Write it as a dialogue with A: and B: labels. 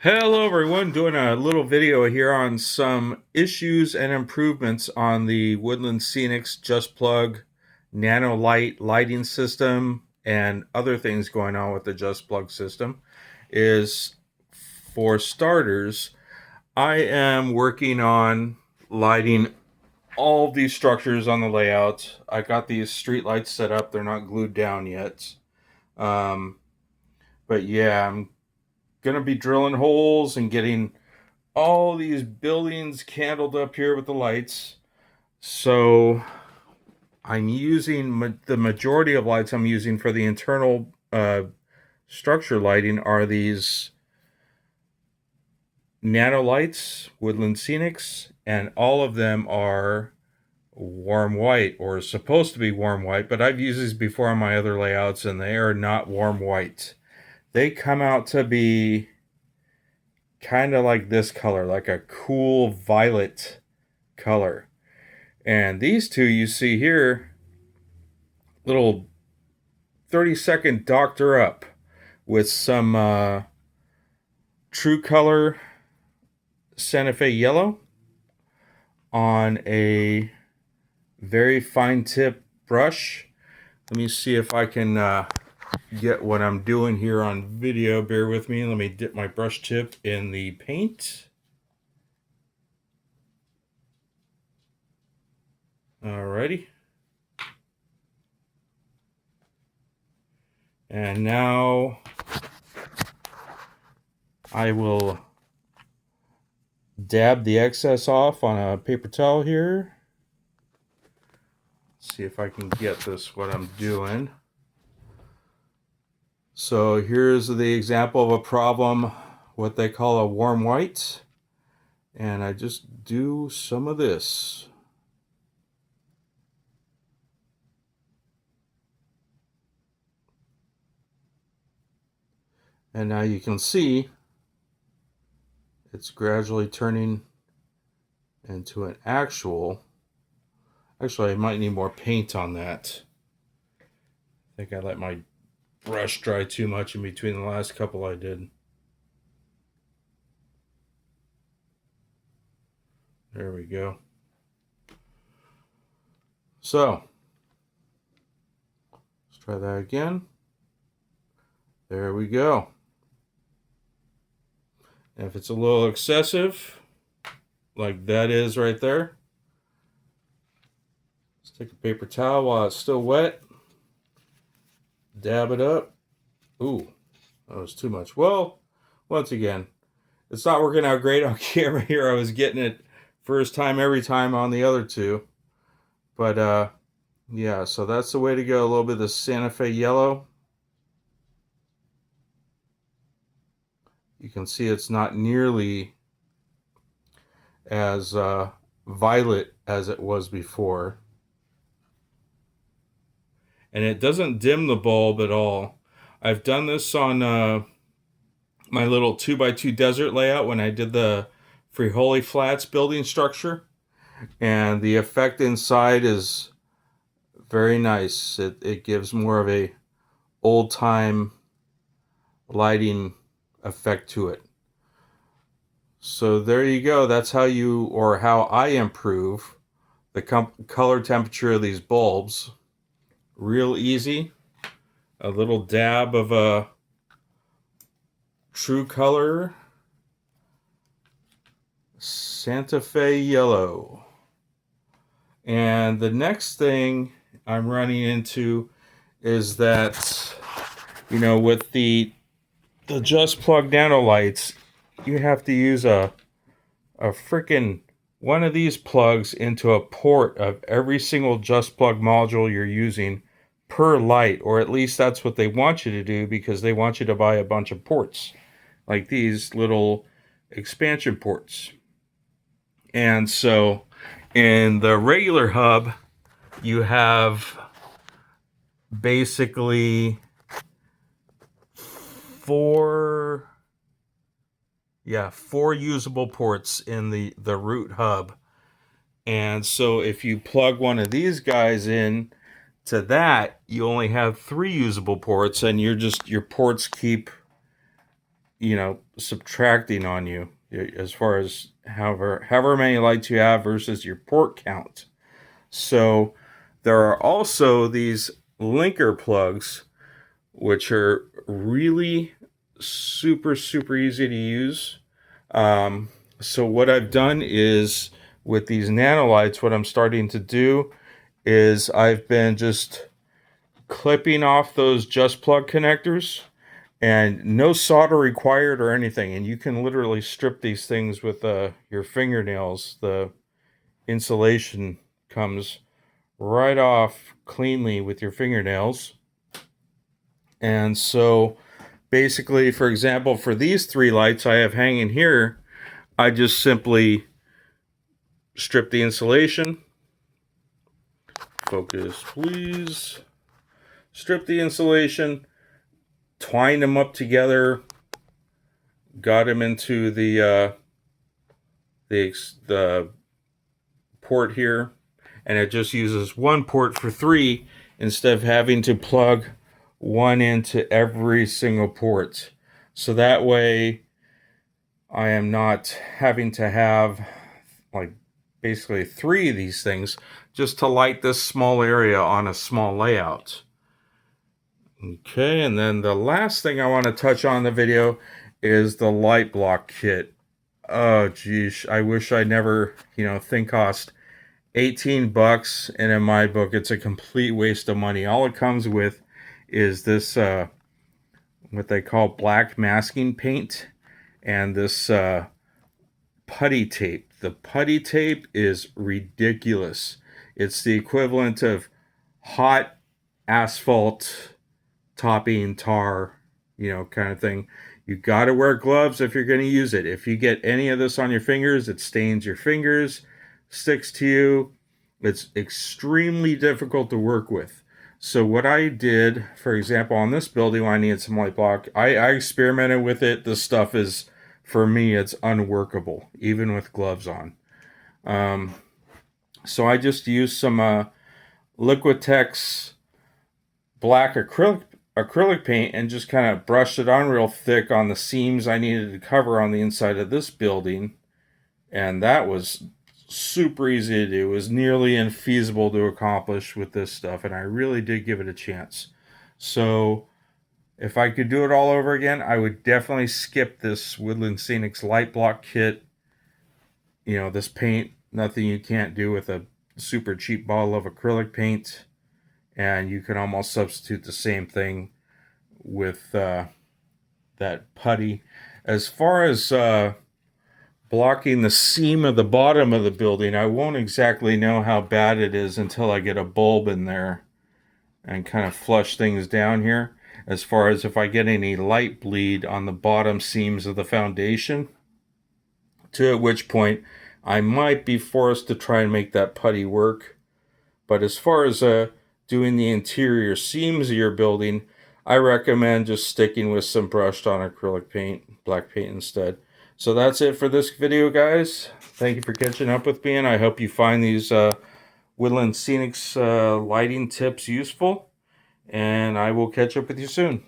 A: Hello everyone, doing a little video here on some issues and improvements on the Woodland Scenics Just Plug Nano Light lighting system and other things going on with the Just Plug system. Is for starters, I am working on lighting all of these structures on the layout. I got these street lights set up, they're not glued down yet. Um, but yeah, I'm gonna be drilling holes and getting all these buildings candled up here with the lights. So I'm using the majority of lights I'm using for the internal structure lighting are these nano lights, Woodland Scenics, and all of them are warm white, or supposed to be warm white, but I've used these before on my other layouts and they are not warm white. They come out to be kind of like this color, like a cool violet color. And these two you see here, little 30-second doctor up with some True Color Santa Fe yellow on a very fine tip brush. Let me see if I can get what I'm doing here on video. Bear with me. Let me dip my brush tip in the paint. Alrighty. And now I will dab the excess off on a paper towel here. See if I can get this, what I'm doing. So here's the example of a problem, what they call a warm white. And I just do some of this. And now you can see it's gradually turning into an actually, I might need more paint on that. I think I let my brush dry too much in between the last couple I did. There we go. So, let's try that again. There we go. And if it's a little excessive, like that is right there, let's take a paper towel while it's still wet, dab it up. Ooh, that was too much. Well, once again, it's not working out great on camera here. I was getting it first time every time on the other two. But yeah, so that's the way to go. A little bit of the Santa Fe yellow. You can see it's not nearly as violet as it was before. And it doesn't dim the bulb at all. I've done this on my little 2x2 desert layout when I did the Frijoles Flats building structure. And the effect inside is very nice. It gives more of a old-time lighting effect to it. So there you go. That's how I improve the color temperature of these bulbs. Real easy. A little dab of a True Color Santa Fe yellow. And the next thing I'm running into is that, with the Just Plug Nano lights, you have to use a freaking one of these plugs into a port of every single Just Plug module you're using per light, or at least that's what they want you to do, because they want you to buy a bunch of ports, like these little expansion ports. And so in the regular hub, you have basically four usable ports in the root hub. And so if you plug one of these guys in to that, you only have 3 usable ports, and your ports keep subtracting on you as far as however many lights you have versus your port count. So there are also these linker plugs, which are really super, super easy to use. So what I've done is with these nanolights, what I'm starting to do is I've been just clipping off those just plug connectors, and no solder required or anything. And you can literally strip these things with your fingernails. The insulation comes right off cleanly with your fingernails. And so basically, for example, for these 3 lights I have hanging here, I just simply strip the insulation. Focus, please. Strip the insulation, twine them up together, got them into the port here, and it just uses one port for 3 instead of having to plug one into every single port. So that way I am not having to have like basically 3 of these things just to light this small area on a small layout. Okay, and then the last thing I want to touch on in the video is the light block kit. Oh geez, I wish I never, thing cost $18, and in my book it's a complete waste of money. All it comes with is this what they call black masking paint and this putty tape. The putty tape is ridiculous. It's the equivalent of hot asphalt topping tar, kind of thing. You got to wear gloves if you're going to use it. If you get any of this on your fingers, it stains your fingers, sticks to you. It's extremely difficult to work with. So what I did, for example, on this building when I needed some light block, I experimented with it. This stuff is, for me, it's unworkable, even with gloves on. So I just used some Liquitex black acrylic paint and just kind of brushed it on real thick on the seams I needed to cover on the inside of this building. And that was super easy to do. It was nearly infeasible to accomplish with this stuff, and I really did give it a chance. So if I could do it all over again, I would definitely skip this Woodland Scenics light block kit. This paint, nothing you can't do with a super cheap bottle of acrylic paint. And you can almost substitute the same thing with that putty. As far as blocking the seam of the bottom of the building, I won't exactly know how bad it is until I get a bulb in there and kind of flush things down here. As far as if I get any light bleed on the bottom seams of the foundation, to which point I might be forced to try and make that putty work. But as far as doing the interior seams of your building, I recommend just sticking with some brushed on acrylic paint, black paint instead. So that's it for this video, guys. Thank you for catching up with me, and I hope you find these Woodland Scenics lighting tips useful, and I will catch up with you soon.